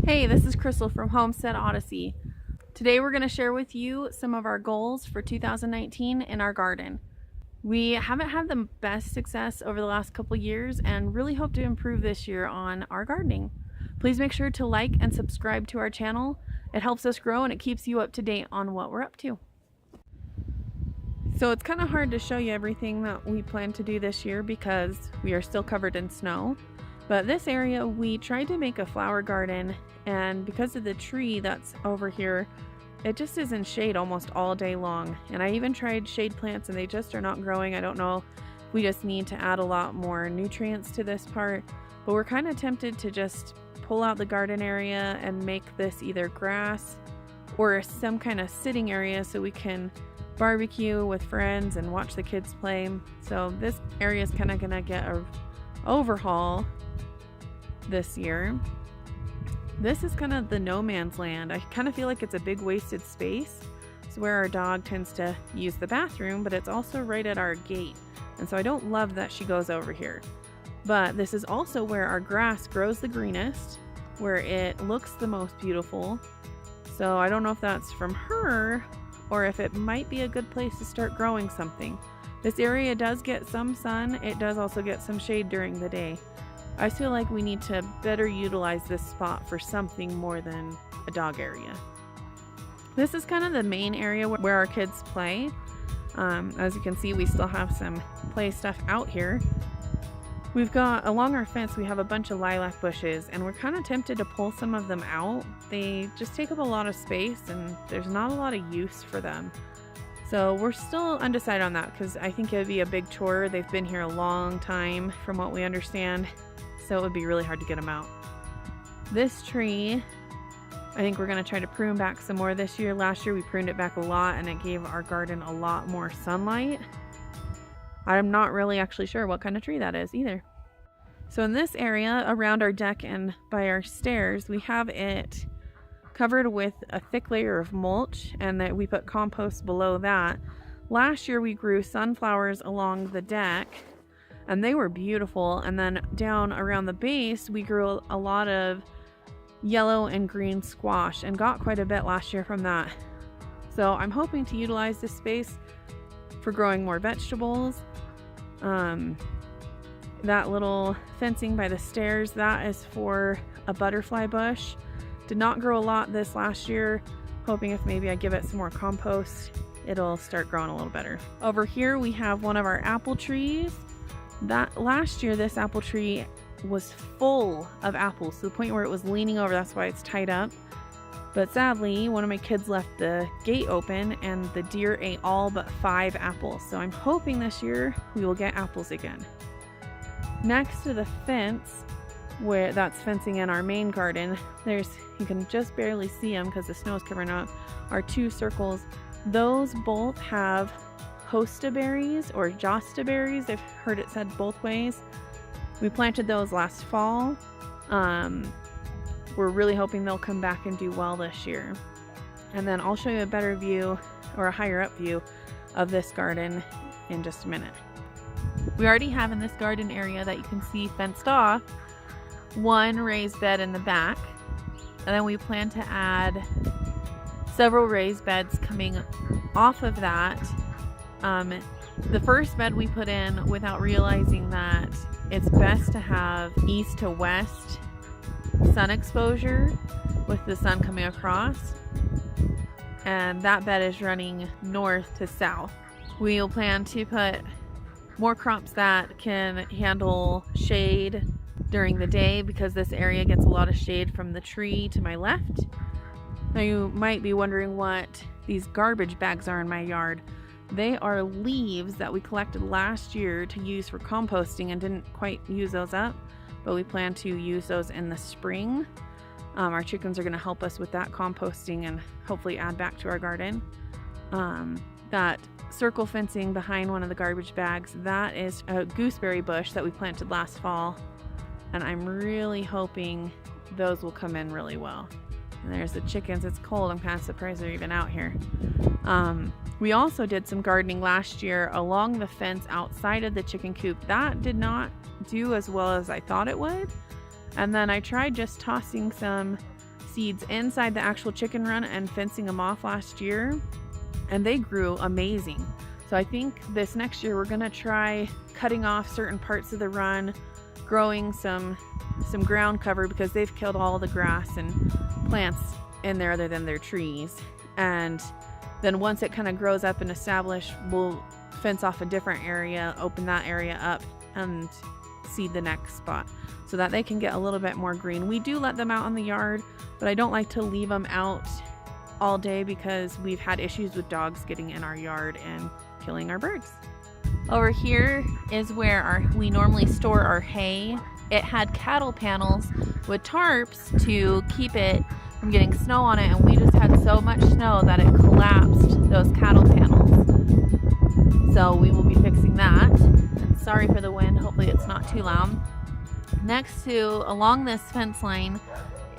Hey, this is Crystal from Homestead Odyssey. Today we're going to share with you some of our goals for 2019 in our garden. We haven't had the best success over the last couple years and really hope to improve this year on our gardening. Please make sure to like and subscribe to our channel. It helps us grow and it keeps you up to date on what we're up to. So it's kind of hard to show you everything that we plan to do this year because we are still covered in snow. But this area, we tried to make a flower garden, and because of the tree that's over here, it just is in shade almost all day long. And I even tried shade plants and they just are not growing. I don't know, we just need to add a lot more nutrients to this part. But we're kind of tempted to just pull out the garden area and make this either grass or some kind of sitting area so we can barbecue with friends and watch the kids play. So this area is kind of gonna get a overhaul this year. This is kind of the no man's land. I kind of feel like it's a big wasted space. It's where our dog tends to use the bathroom, but it's also right at our gate. And so I don't love that she goes over here. But this is also where our grass grows the greenest, where it looks the most beautiful. So I don't know if that's from her or if it might be a good place to start growing something. This area does get some sun. It does also get some shade during the day. I feel like we need to better utilize this spot for something more than a dog area. This is kind of the main area where our kids play. As you can see, we still have some play stuff out here. We've got, along our fence, we have a bunch of lilac bushes, and we're kind of tempted to pull some of them out. They just take up a lot of space, and there's not a lot of use for them. So we're still undecided on that because I think it would be a big chore. They've been here a long time from what we understand. So it would be really hard to get them out. This tree, I think we're going to try to prune back some more this year. Last year we pruned it back a lot and it gave our garden a lot more sunlight. I'm not really actually sure what kind of tree that is either. So in this area around our deck and by our stairs, we have it covered with a thick layer of mulch, and that we put compost below that. Last year we grew sunflowers along the deck and they were beautiful, and then down around the base we grew a lot of yellow and green squash and got quite a bit last year from that. So I'm hoping to utilize this space for growing more vegetables. That little fencing by the stairs, that is for a butterfly bush. Did not grow a lot this last year. Hoping if maybe I give it some more compost, it'll start growing a little better. Over here we have one of our apple trees. That last year this apple tree was full of apples to the point where it was leaning over. That's why it's tied up. But sadly, one of my kids left the gate open and the deer ate all but 5 apples. So I'm hoping this year we will get apples again. Next to the fence, where that's fencing in our main garden, there's, you can just barely see them because the snow is covering up, are 2 circles. Those both have hosta berries or josta berries. I've heard it said both ways. We planted those last fall. We're really hoping they'll come back and do well this year. And then I'll show you a better view or a higher up view of this garden in just a minute. We already have in this garden area that you can see fenced off one raised bed in the back, and then we plan to add several raised beds coming off of that. The first bed we put in without realizing that it's best to have east to west sun exposure with the sun coming across, and that bed is running north to south. We'll plan to put more crops that can handle shade during the day because this area gets a lot of shade from the tree to my left. Now you might be wondering what these garbage bags are in my yard. They are leaves that we collected last year to use for composting and didn't quite use those up, but we plan to use those in the spring. Our chickens are going to help us with that composting and hopefully add back to our garden. That circle fencing behind one of the garbage bags, that is a gooseberry bush that we planted last fall, and I'm really hoping those will come in really well. And there's the chickens. It's cold. I'm kind of surprised they're even out here. We also did some gardening last year along the fence outside of the chicken coop. That did not do as well as I thought it would. And then I tried just tossing some seeds inside the actual chicken run and fencing them off last year, and they grew amazing. So I think this next year we're gonna try cutting off certain parts of the run, growing some ground cover, because they've killed all the grass and plants in there other than their trees. And then once it kind of grows up and established, we'll fence off a different area, open that area up, and seed the next spot so that they can get a little bit more green. We do let them out in the yard, but I don't like to leave them out all day because we've had issues with dogs getting in our yard and killing our birds. Over here is where we normally store our hay. It had cattle panels with tarps to keep it from getting snow on it, and we just had so much snow that it collapsed those cattle panels. So we will be fixing that. And sorry for the wind, hopefully it's not too loud. Next to, along this fence line,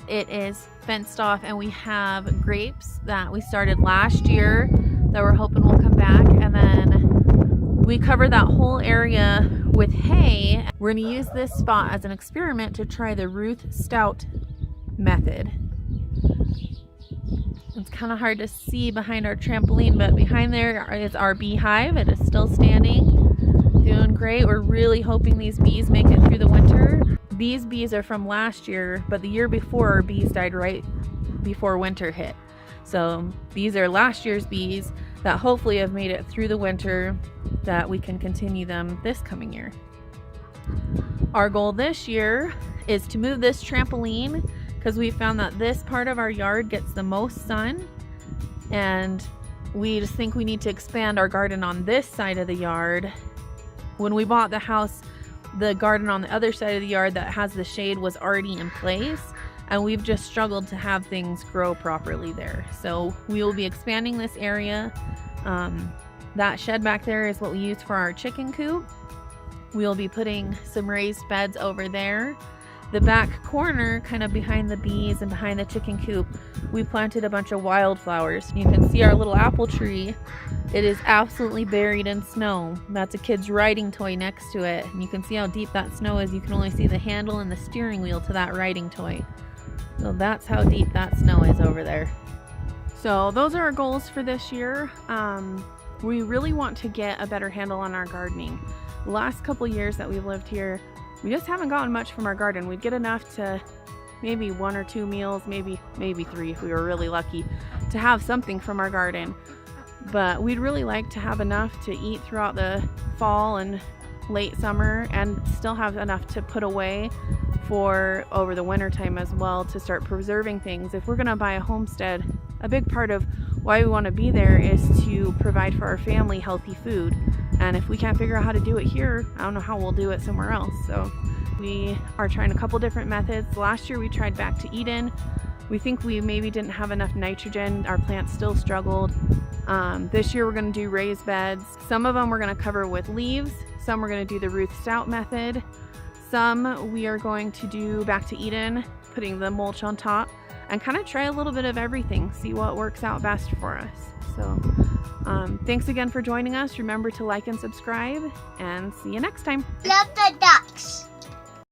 it is fenced off, and we have grapes that we started last year that we're hoping will come back, and then we cover that whole area with hay. We're going to use this spot as an experiment to try the Ruth Stout method. It's kind of hard to see behind our trampoline, but behind there is our beehive. It is still standing, doing great. We're really hoping these bees make it through the winter. These bees are from last year, but the year before our bees died right before winter hit. So these are last year's bees that hopefully have made it through the winter, that we can continue them this coming year. Our goal this year is to move this trampoline, because we found that this part of our yard gets the most sun, and we just think we need to expand our garden on this side of the yard. When we bought the house, the garden on the other side of the yard that has the shade was already in place, and we've just struggled to have things grow properly there. So we will be expanding this area. That shed back there is what we use for our chicken coop. We'll be putting some raised beds over there. The back corner, kind of behind the bees and behind the chicken coop, we planted a bunch of wildflowers. You can see our little apple tree. It is absolutely buried in snow. That's a kid's riding toy next to it. And you can see how deep that snow is. You can only see the handle and the steering wheel to that riding toy. So that's how deep that snow is over there. So those are our goals for this year. We really want to get a better handle on our gardening. The last couple years that we've lived here, we just haven't gotten much from our garden. We'd get enough to maybe 1 or 2 meals, maybe 3 if we were really lucky to have something from our garden. But we'd really like to have enough to eat throughout the fall and late summer, and still have enough to put away for over the winter time as well, to start preserving things. If we're gonna buy a homestead, a big part of why we want to be there is to provide for our family healthy food. And if we can't figure out how to do it here, I don't know how we'll do it somewhere else. So we are trying a couple different methods. Last year we tried back to Eden. We think we maybe didn't have enough nitrogen. Our plants still struggled. This year we're going to do raised beds. Some of them we're going to cover with leaves. Some we're going to do the Ruth Stout method. Some we are going to do back to Eden, putting the mulch on top, and kind of try a little bit of everything, see what works out best for us. So thanks again for joining us. Remember to like and subscribe, and see you next time. Love the ducks.